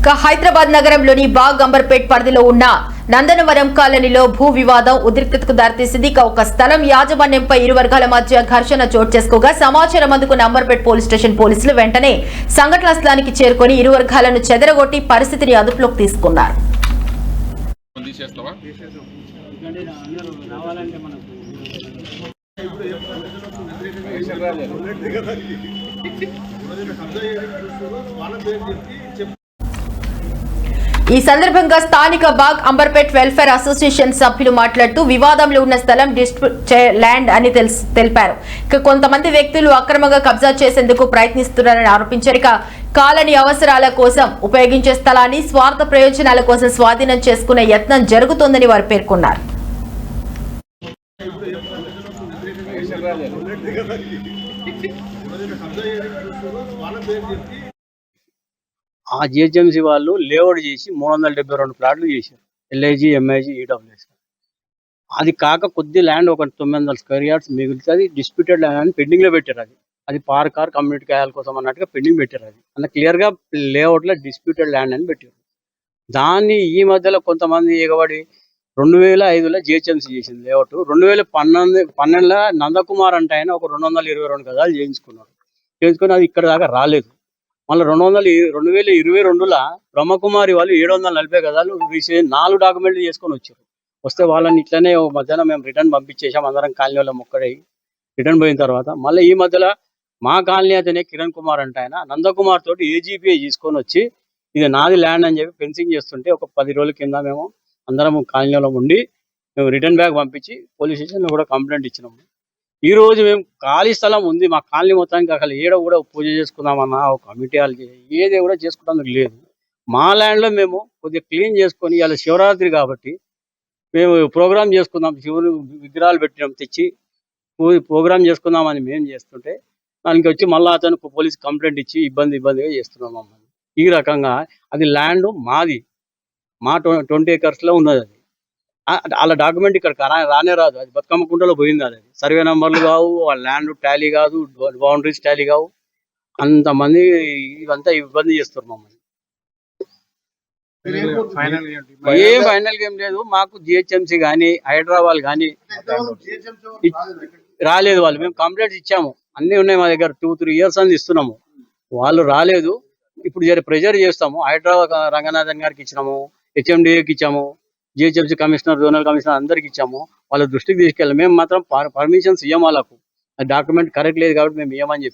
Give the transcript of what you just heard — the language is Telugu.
హైదరాబాద్ నగరంలోని బాగ్ అంబర్పేట్ పరిధిలో ఉన్న నందనవరం కాలనీలో భూ వివాదం ఉద్రిక్తతకు దారితీసింది. ఒక స్థలం యాజమాన్యంపై ఇరు వర్గాల మధ్య ఘర్షణ చోటు చేసుకోగా సమాచారం అందుకున్న అంబర్పేట్ పోలీస్ స్టేషన్ పోలీసులు వెంటనే సంఘటనా స్థలానికి చేరుకొని ఇరు వర్గాలను చెదరగొట్టి పరిస్థితిని అదుపులోకి తీసుకున్నారు. ఈ సందర్భంగా స్థానిక బాగ్ అంబర్పేట్ వెల్ఫేర్ అసోసియేషన్ సభ్యులు మాట్లాడుతూ వివాదంలో ఉన్న స్థలం డిస్ప్యూట్ ల్యాండ్ అని తెలిపారు. ఇక కొంతమంది వ్యక్తులు అక్రమంగా కబ్జా చేసేందుకు ప్రయత్నిస్తున్నారని ఆరోపించారు. ఇక కాలనీ అవసరాల కోసం ఉపయోగించే స్థలాన్ని స్వార్థ ప్రయోజనాల కోసం స్వాధీనం చేసుకునే యత్నం జరుగుతోందని వారు పేర్కొన్నారు. ఆ జిహెచ్ఎంసీ వాళ్ళు లేఅవుట్ చేసి 372 ప్లాట్లు చేశారు. LIG, MIG, EWS. అది కాక కొద్ది ల్యాండ్ ఒక 900 స్క్వేర్ యార్డ్స్ మిగులుతుంది. డిస్ప్యూటెడ్ ల్యాండ్ అని పెండింగ్లో పెట్టారు. అది పార్క్ ఆర్ కమ్యూనిటీ కాయాల కోసం అన్నట్టుగా పెండింగ్ పెట్టారు. అది అన్న క్లియర్గా లేఅవుట్లో డిస్ప్యూటెడ్ ల్యాండ్ అని పెట్టారు. దాన్ని ఈ మధ్యలో కొంతమంది ఎగబడి 2005లో జిహెచ్ఎంసీ చేసింది లేఅవుట్. 2012లో నందకుమార్ అంటే ఆయన ఒక 222 గజాలు చేయించుకుని అది ఇక్కడ దాకా రాలేదు. మళ్ళీ 2022లో బ్రహ్మకుమారి వాళ్ళు 740 గజాలు 4 డాక్యుమెంట్లు చేసుకొని వచ్చారు. వస్తే వాళ్ళని ఇట్లనే మధ్యాహ్నం మేము రిటర్న్ పంపించేసాం. అందరం కాలనీ వాళ్ళ మొక్కడై రిటర్న్ పోయిన తర్వాత మళ్ళీ ఈ మధ్యలో మా కాలనీ అతనే కిరణ్ కుమార్ అంటే ఆయన నందకుమార్ తోటి ఏజీపీఐ తీసుకొని వచ్చి ఇది నాది ల్యాండ్ అని చెప్పి ఫెన్సింగ్ చేస్తుంటే ఒక 10 రోజుల కింద మేము అందరం కాలనీలో ఉండి మేము రిటర్న్ బ్యాగ్ పంపించి పోలీస్ స్టేషన్లో కూడా కంప్లైంట్ ఇచ్చినాము. ఈ రోజు మేము ఖాళీ స్థలం ఉంది మా కాలనీ మొత్తానికి, అసలు ఏడ కూడా పూజ చేసుకుందామన్నా ఒక కమిటీ వాళ్ళకి ఏది కూడా చేసుకుంటానికి లేదు. మా ల్యాండ్లో మేము కొద్దిగా క్లీన్ చేసుకొని ఇవాళ శివరాత్రి కాబట్టి మేము ప్రోగ్రామ్ చేసుకుందాం, శివుని విగ్రహాలు పెట్టినాం తెచ్చి ప్రోగ్రామ్ చేసుకుందామని మేము చేస్తుంటే దానికి వచ్చి మళ్ళీ అతను పోలీస్ కంప్లైంట్ ఇచ్చి ఇబ్బందిగా చేస్తున్నాం మమ్మల్ని. ఈ రకంగా అది ల్యాండ్ మాది, మా 20 acres ఉన్నది. అది అలా డాక్యుమెంట్ ఇక్కడ రానే రాదు. అది బతుకమ్మ కుంటలో పోయింది. అది సర్వే నెంబర్లు కావు, వాళ్ళ ల్యాండ్ టాలీ కాదు, బౌండరీస్ టాలీ కావు. అంతమంది ఇవంతా ఇబ్బంది చేస్తారు మమ్మల్ని. ఏం ఫైనల్ ఏం లేదు. మాకు జిహెచ్ఎంసీ కానీ హైదరాబాద్ కానీ రాలేదు. వాళ్ళు మేము కంప్లైంట్స్ ఇచ్చాము, అన్నీ ఉన్నాయి మా దగ్గర. 2-3 years అని ఇస్తున్నాము, వాళ్ళు రాలేదు. ఇప్పుడు ప్రెజర్ చేస్తాము. హైదరాబాద్ రంగనాథన్ గారికి ఇచ్చినాము, హెచ్ఎండిఏకి ఇచ్చాము, జిహెచ్ఎంసీ కమిషనర్, జోనల్ కమిషనర్ అందరికి ఇచ్చాము. వాళ్ళ దృష్టికి తీసుకెళ్ళాము. మేము మాత్రం పర్మిషన్స్ ఇవ్వం వాళ్ళకు. డాక్యుమెంట్ కరెక్ట్ లేదు కాబట్టి మేము ఇవ్వమని చెప్పి